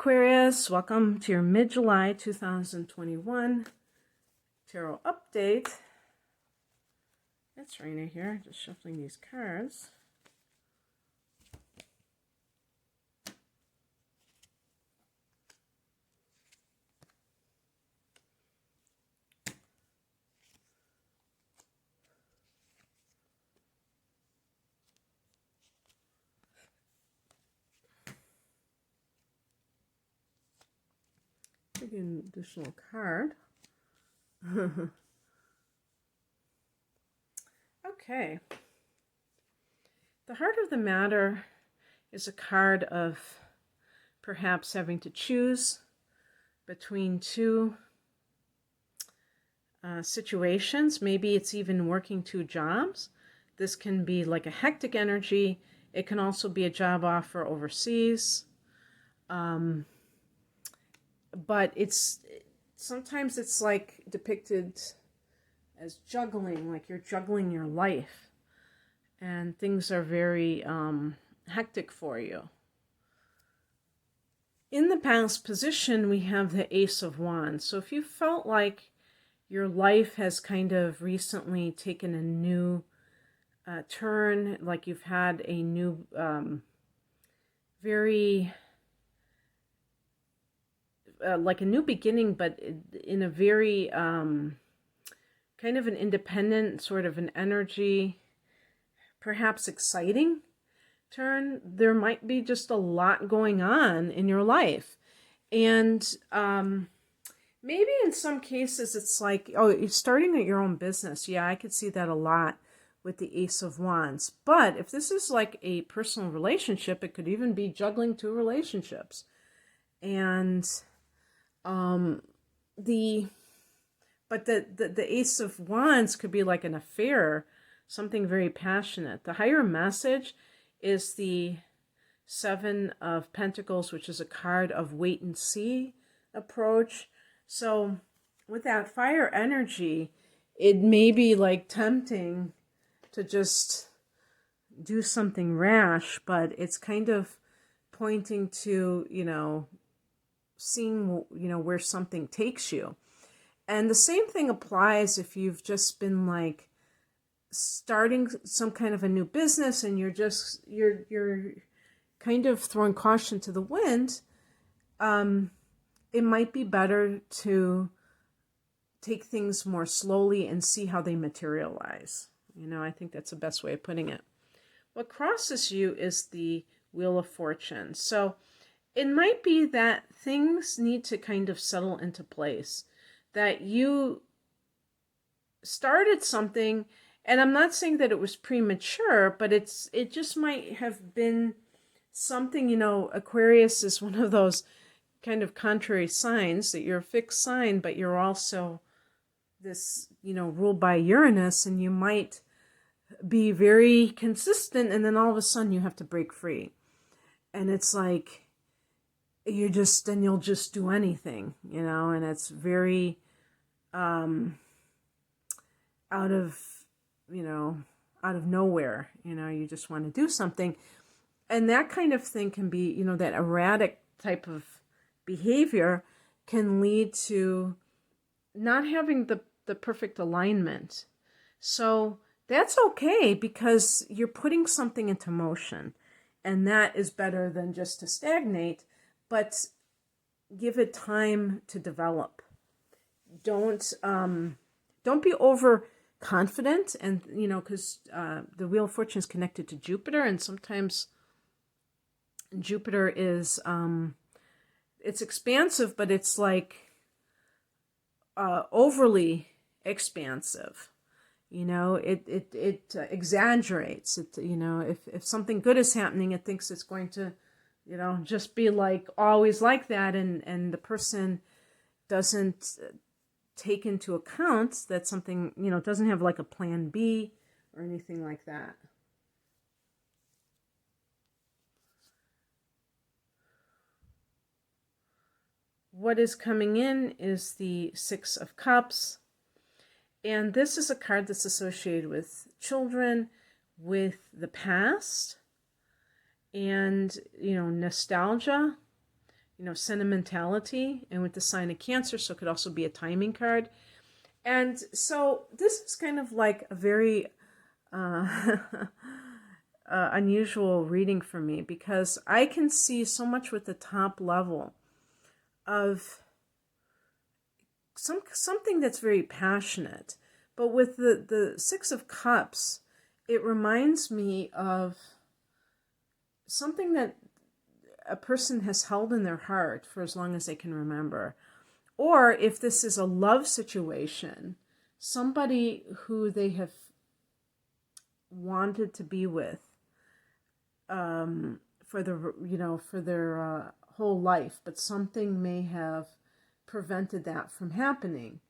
Aquarius, welcome to your mid-July 2021 tarot update. It's Raina here, just shuffling these cards. Taking an additional card. Okay. The heart of the matter is a card of perhaps having to choose between two situations. Maybe it's even working two jobs. This can be like a hectic energy. It can also be a job offer overseas. But sometimes it's like depicted as juggling, like you're juggling your life and things are very hectic for you. In the past position, we have the Ace of Wands. So if you felt like your life has kind of recently taken a new turn, like you've had a new, like a new beginning, but in a very kind of an independent sort of an energy, perhaps exciting turn, there might be just a lot going on in your life. And maybe in some cases it's like, oh, you're starting at your own business. Yeah, I could see that a lot with the Ace of Wands. But if this is like a personal relationship, it could even be juggling two relationships. And the Ace of Wands could be like an affair, something very passionate. The higher message is the Seven of Pentacles, which is a card of wait and see approach. So with that fire energy, it may be like tempting to just do something rash, but it's kind of pointing to, seeing, where something takes you. And the same thing applies if you've just been like starting some kind of a new business and you're kind of throwing caution to the wind. It might be better to take things more slowly and see how they materialize. I think that's the best way of putting it. What crosses you is the Wheel of Fortune. So it might be that things need to kind of settle into place, that you started something, and I'm not saying that it was premature, but it just might have been something, Aquarius is one of those kind of contrary signs, that you're a fixed sign, but you're also this, ruled by Uranus, and you might be very consistent, and then all of a sudden you have to break free. And it's like, you'll just do anything, and it's very out of nowhere, you just want to do something. And that kind of thing can be, that erratic type of behavior can lead to not having the perfect alignment. So that's okay, because you're putting something into motion, and that is better than just to stagnate. But give it time to develop. Don't be overconfident, and because the Wheel of Fortune is connected to Jupiter, and sometimes Jupiter is it's expansive, but it's like overly expansive. It exaggerates. If something good is happening, it thinks it's going to just be like always like that, and the person doesn't take into account that something, doesn't have like a plan B or anything like that. What is coming in is the Six of Cups, and this is a card that's associated with children, with the past, and nostalgia, sentimentality, and with the sign of Cancer, so it could also be a timing card. And so this is kind of like a very unusual reading for me, because I can see so much with the top level of something that's very passionate. But with the Six of Cups, it reminds me of something that a person has held in their heart for as long as they can remember. Or if this is a love situation, somebody who they have wanted to be with for their whole life, but something may have prevented that from happening,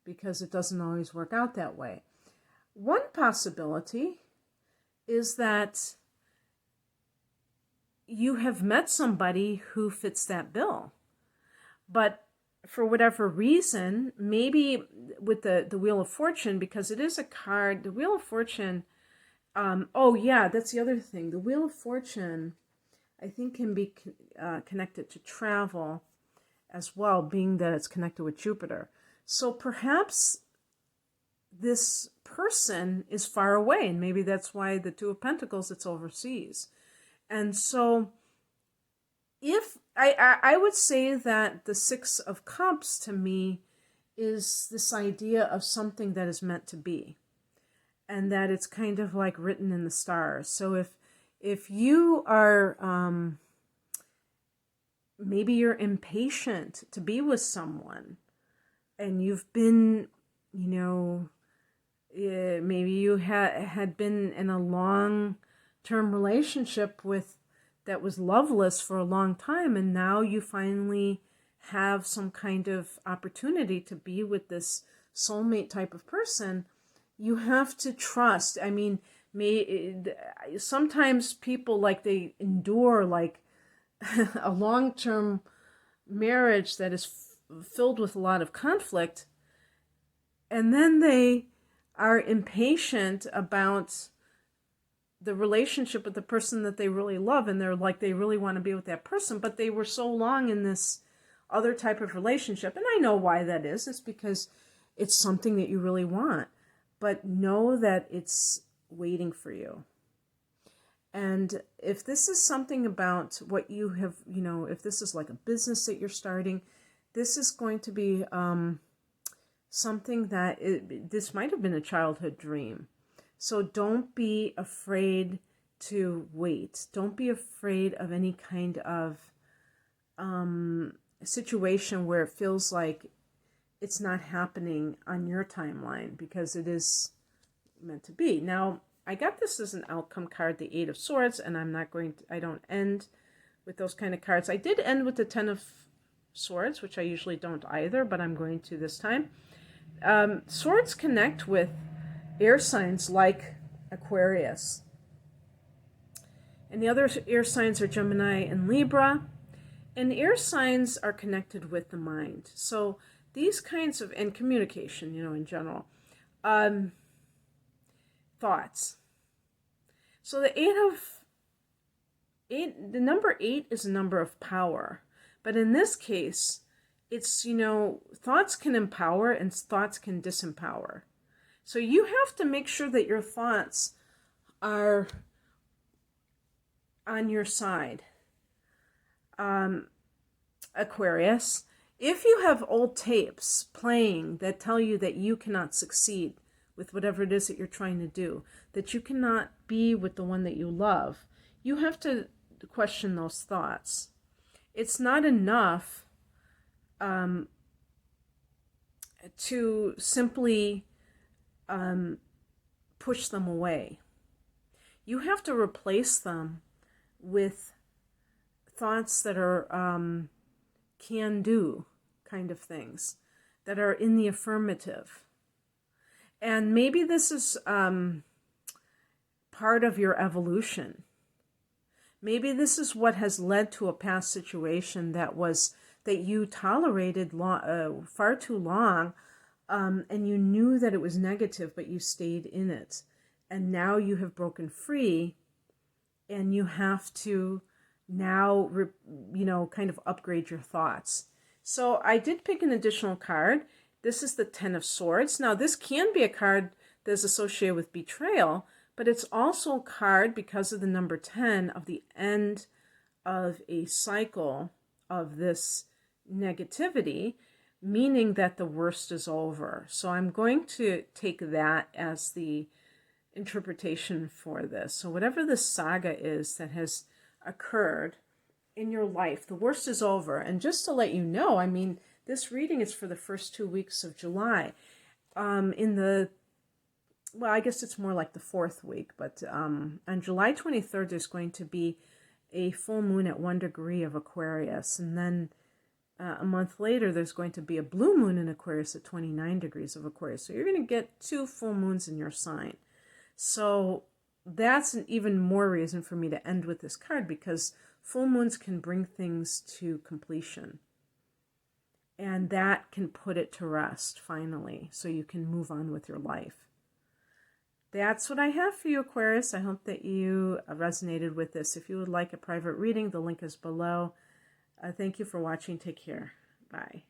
because it doesn't always work out that way. One possibility is that you have met somebody who fits that bill, but for whatever reason, maybe with the Wheel of Fortune, because it is a card, the Wheel of Fortune, oh yeah, that's the other thing. The Wheel of Fortune, I think, can be connected to travel as well, being that it's connected with Jupiter. So perhaps this person is far away, and maybe that's why the Two of Pentacles, it's overseas. And so if I would say that the Six of Cups to me is this idea of something that is meant to be, and that it's kind of like written in the stars. So if you are maybe you're impatient to be with someone, and you've been, maybe you had been in a long-term relationship that was loveless for a long time, and now you finally have some kind of opportunity to be with this soulmate type of person, you have to trust. I mean, sometimes people, like, they endure like a long-term marriage that is filled with a lot of conflict, and then they are impatient about the relationship with the person that they really love, and they're like, they really want to be with that person, but they were so long in this other type of relationship. And I know why that is. It's because it's something that you really want, but know that it's waiting for you. And if this is something about what you have, if this is like a business that you're starting, this is going to be something that this might have been a childhood dream. So don't be afraid to wait. Don't be afraid of any kind of situation where it feels like it's not happening on your timeline, because it is meant to be. Now, I got this as an outcome card, the Eight of Swords, and I don't end with those kind of cards. I did end with the Ten of Swords, which I usually don't either, but I'm going to this time. Swords connect with air signs like Aquarius. And the other air signs are Gemini and Libra. And air signs are connected with the mind. So these kinds of, and communication, in general. Thoughts. So the number 8 is a number of power. But in this case, it's, thoughts can empower and thoughts can disempower. So you have to make sure that your thoughts are on your side. Aquarius, if you have old tapes playing that tell you that you cannot succeed with whatever it is that you're trying to do, that you cannot be with the one that you love, you have to question those thoughts. It's not enough to simply push them away. You have to replace them with thoughts that are can-do kind of things, that are in the affirmative. And maybe this is part of your evolution. Maybe this is what has led to a past situation that you tolerated far too long, and you knew that it was negative, but you stayed in it. And now you have broken free, and you have to now you know, kind of upgrade your thoughts. So I did pick an additional card. This is the Ten of Swords. Now, this can be a card that's associated with betrayal, but it's also a card, because of the number 10, of the end of a cycle of this negativity, meaning that the worst is over. So I'm going to take that as the interpretation for this. So whatever the saga is that has occurred in your life, the worst is over. And just to let you know, I mean, this reading is for the first 2 weeks of July. Well, I guess it's more like the 4th week, but on July 23rd, there's going to be a full moon at 1 degree of Aquarius. And then a month later, there's going to be a blue moon in Aquarius at 29 degrees of Aquarius. So you're going to get 2 full moons in your sign. So that's an even more reason for me to end with this card, because full moons can bring things to completion. And that can put it to rest, finally, so you can move on with your life. That's what I have for you, Aquarius. I hope that you resonated with this. If you would like a private reading, the link is below. Thank you for watching. Take care. Bye.